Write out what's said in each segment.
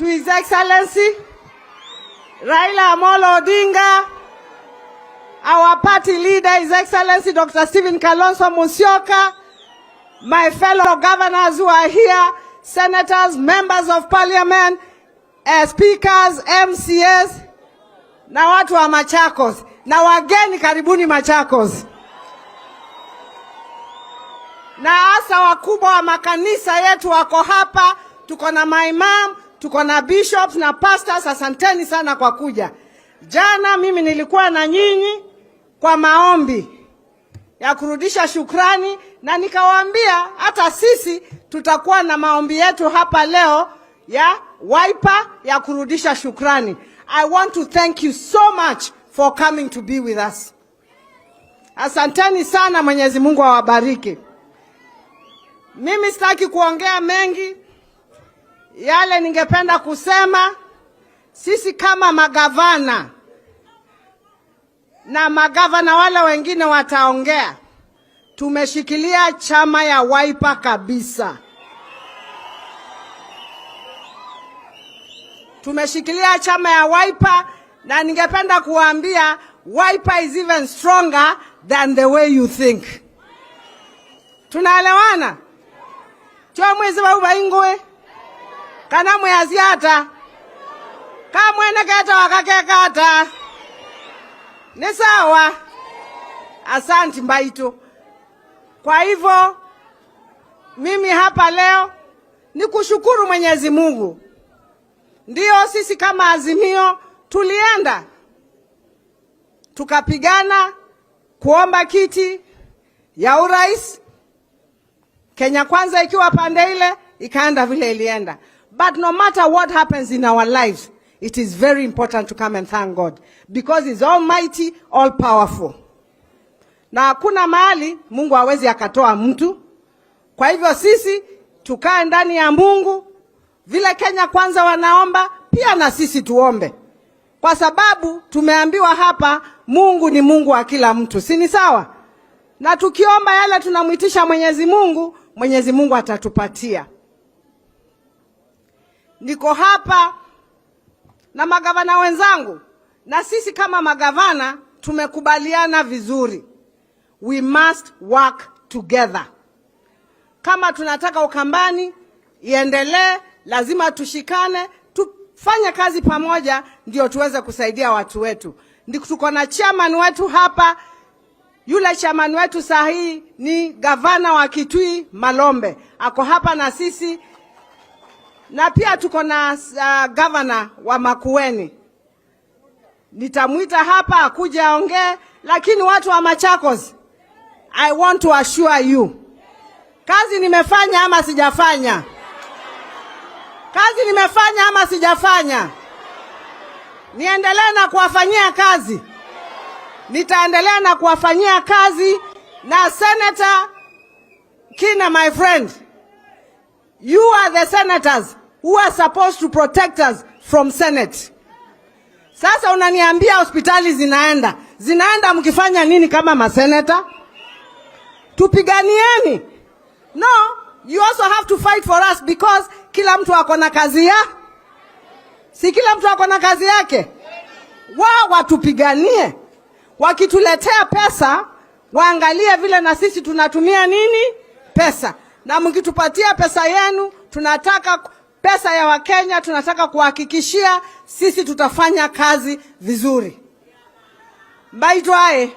to His Excellency Raila Amolo Odinga, our party leader, His Excellency Dr. Stephen Kalonzo Musyoka, my fellow governors who are here, senators, members of parliament, speakers, MCAs, na watu wa Machakos, na wageni karibuni Machakos. Na hasa wakubwa wa makanisa yetu wako hapa, tuko na maimam, tuko na bishops na pastors, asanteni sana kwa kuja. Jana mimi nilikuwa na nyinyi kwa maombi ya kurudisha shukrani, na nikawaambia hata sisi tutakuwa na maombi yetu hapa leo ya Wiper ya kurudisha shukrani. I want to thank you so much for coming to be with us. Asanteni sana, Mwenyezi Mungu awabariki. Mimi sitaki kuongea mengi. Yale ningependa kusema, sisi kama magavana na magavana wale wengine wataongea, tumeshikilia chama ya Wiper kabisa. Tumeshikilia chama ya Wiper, na ningependa kuambia Wiper is even stronger than the way you think. Tunaelewana? Chwa mwezi wa ubaingwe kana mweaziata kamwene keta wakakekata. Ni sawa? Asante Mbaito. Kwa hivyo mimi hapa leo ni kushukuru Mwenyezi Mungu. Ndio sisi kama Azimio tulienda tukapigana kuomba kiti ya urais, Kenya Kwanza ikiwa pande ile ikaenda vile ilienda. But no matter what happens in our lives, it is very important to come and thank God, because He's almighty, all powerful. Na hakuna mahali Mungu hawezi akatoa mtu. Kwa hivyo sisi tukae ndani ya Mungu, vile Kenya Kwanza wanaomba, pia na sisi tuombe. Kwa sababu tumeambiwa hapa Mungu ni Mungu wa kila mtu. Si ni sawa? Na tukiomba yale tunamuitisha Mwenyezi Mungu, Mwenyezi Mungu atatupatia. Niko hapa na magavana wenzangu, na sisi kama magavana tumekubaliana vizuri. We must work together. Kama tunataka Ukambani iendelee, lazima tushikane, tufanye kazi pamoja, ndio tuweze kusaidia watu wetu. Ndiko tuko na chairman wetu hapa. Yule chairman wetu sahihi ni gavana wa Kitui Malombe, ako hapa na sisi. Na pia tuko na governor wa Makueni. Nitamuita hapa akuje aongee, lakini watu wa Machakos, I want to assure you, kazi nimefanya ama sijafanya? Kazi nimefanya ama sijafanya? Niendelee na kuwafanyia kazi. Nitaendelea na kuwafanyia kazi. Na Senator Kina, my friend, you are the senators who are supposed to protect us from Senate. Sasa unaniambia hospitali zinaenda mkifanya nini kama maseneta? Tupiganieni. No, you also have to fight for us, because kila mtu ako na kazi ya. Si kila mtu ako na kazi yake. Wao watupiganie. Wakituletea pesa, waangalie vile na sisi tunatumia nini pesa. Na mkitupatia pesa yenu, tunataka pesa ya Wakenya, tunataka kuhakikishia sisi tutafanya kazi vizuri. Mbaito ae.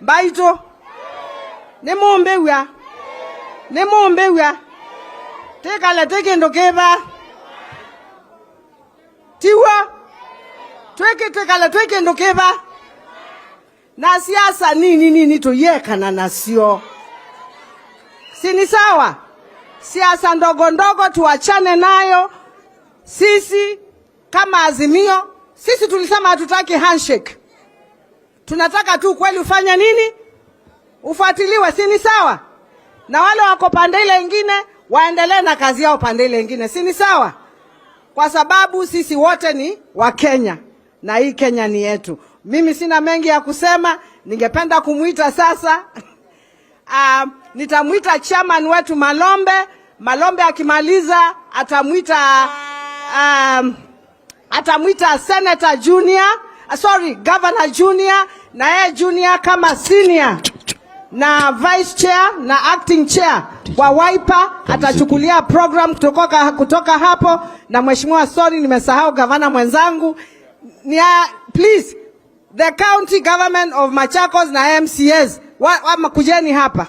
Mbaito. Nemombe wya. Teke ndokeba. Tiwa. Tweke ndokeba. Na siasa nini tuyeka na nasio. Sini sawa? Siasa ndogo ndogo tuachane nayo. Sisi kama Azimio, sisi tulisema hatutaki handshake. Tunataka tu kweli ufanya nini? Ufuatiliwe. Sini sawa? Na wale wako pande ile nyingine waendelee na kazi yao pande ile nyingine. Sini sawa? Kwa sababu sisi wote ni Wakenya na hii Kenya ni yetu. Mimi sina mengi ya kusema, ningependa kumuita sasa nitamuita chairman wetu Malombe. Malombe akimaliza atamuita atamwita Senator Junior, Governor Junior, na yeye Junior kama senior na vice chair na acting chair wa Wiper atachukulia program kutoka hapo. Na mheshimiwa, nimesahau gavana mwenzangu, please, the county government of Machakos na MCAs kujeni hapa,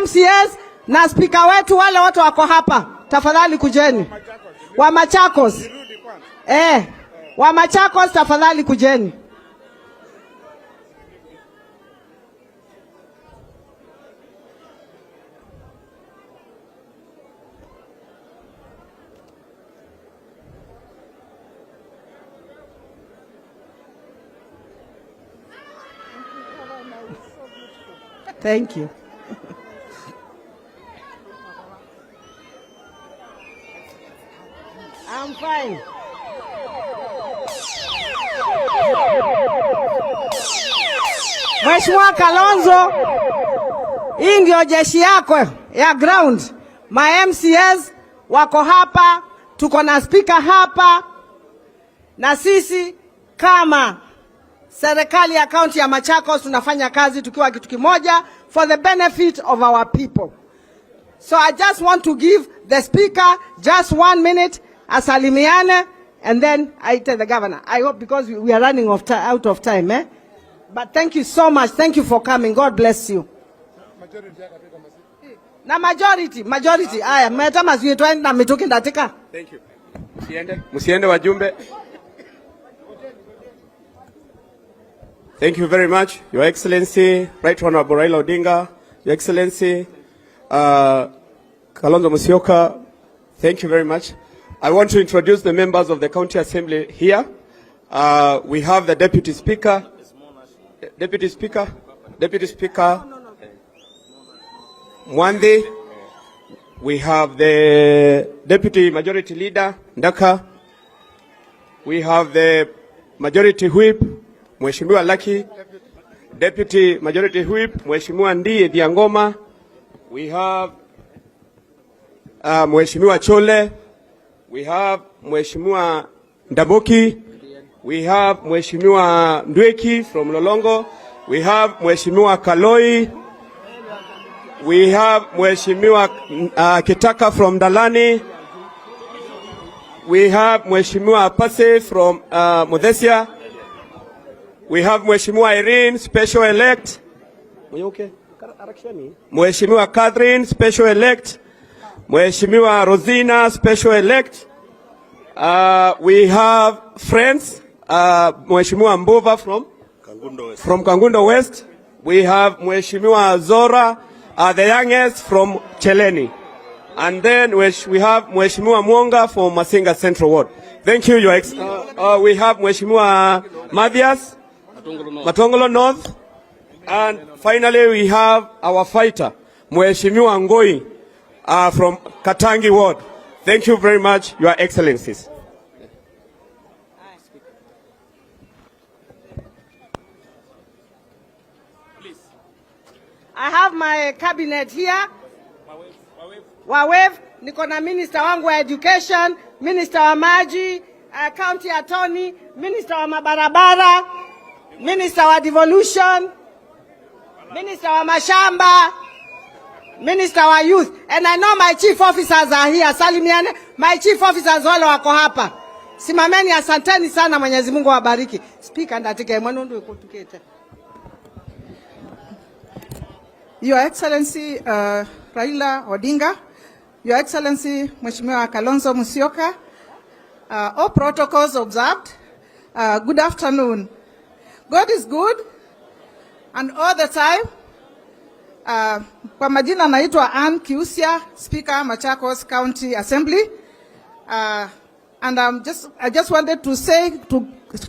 MCAs na speaker wetu, wale watu wako hapa, tafadhali kujeni. Wa Machakos, wa Machakos tafadhali kujeni. Thank you. I'm fine. Mheshimiwa Kalonzo, hii ndio jeshi yako ya ground. Ma MCAs wako hapa, tuko na speaker hapa, na sisi kama serikali ya kaunti ya Machakos tunafanya kazi tukiwa kitu kimoja for the benefit of our people. So I just want to give the speaker just 1 minute asalimiane, and then I tell the governor. I hope, because we are running out of time. But thank you so much. Thank you for coming. God bless you. Na majority. Aya, mmetama ziwe na mitoki ndatika. Thank you. Musiende wajumbe. Thank you very much, Your Excellency, Right Honorable Raila Odinga, Your Excellency, Kalonzo Musyoka. Thank you very much. I want to introduce the members of the County Assembly here. We have the Deputy Speaker, Mwandi. We have the Deputy Majority Leader, Ndaka. We have the Majority Whip, Mheshimiwa Lucky. Deputy Majority Whip, Mheshimiwa Ndiye Diangoma. We have Mheshimiwa Chole. We have Mheshimiwa Ndaboki. We have Mheshimiwa Ndweki from Lolongo. We have Mheshimiwa Kaloi. We have Mheshimiwa Kitaka from Dalani. We have Mheshimiwa Pase from Muthesia. We have Mheshimiwa Irene, Special Elect. Mheshimiwa Catherine, Special Elect. Mheshimiwa Rosina, Special Elect. We have friends, Mheshimiwa Mbova from Kangundo West. We have Mheshimiwa Zora, the youngest from Cheleni. And then we have Mheshimiwa Mwonga from Masinga Central Ward. Thank you, Your Excellency. We have Mheshimiwa Mathias, Matongolo North. And finally, we have our fighter, Mheshimiwa Ngoi, from Katangi Ward. Thank you very much, Your Excellencies. I have my cabinet here. Wawev, niko na minister wangu wa education, minister wa maji, county attorney, minister wa mabarabara, minister wa devolution, minister wa mashamba, minister wa youth, and I know my chief officers are here. Salimiane, my chief officers wale wako hapa. Simameni, asanteni sana, Mwenyezi Mungu awabariki. Speaker ndatike mwanundu kutukete. Your Excellency Raila Odinga, Your Excellency Mheshimiwa Kalonzo Musyoka, all protocols observed. Good afternoon. God is good and all the time. Kwa majina naitwa Ann Kiusia, Speaker Machakos County Assembly. And I just wanted to say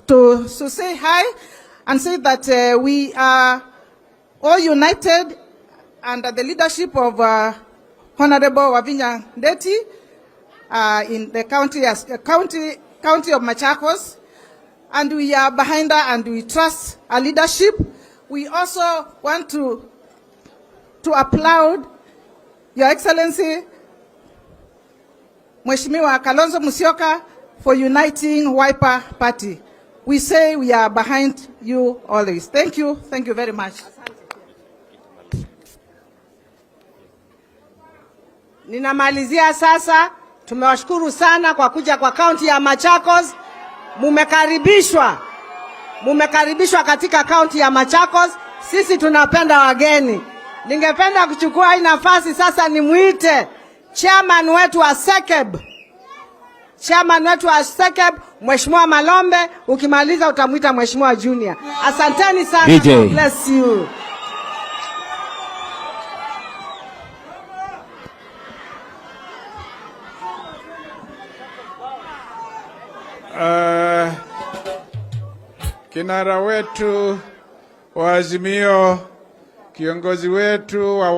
to say hi and say that we are all united under the leadership of Honorable Wavinya Ndeti in the county of Machakos, and we are behind her and we trust her leadership. We also want to applaud Your Excellency Mheshimiwa Kalonzo Musyoka for uniting Wiper Party. We say we are behind you always. Thank you. Thank you very much. Ninamalizia sasa. Tumewashukuru sana kwa kuja kwa kaunti ya Machakos. Mumekaribishwa katika kaunti ya Machakos. Sisi tunapenda wageni. Ningependa kuchukua hii nafasi sasa nimuite chairman wetu wa SEKEB, Mheshimiwa Malombe. Ukimaliza utamuita Mheshimiwa Junior. Asanteni sana. DJ. God bless you. Kinara wetu wa Azimio, kiongozi wetu wa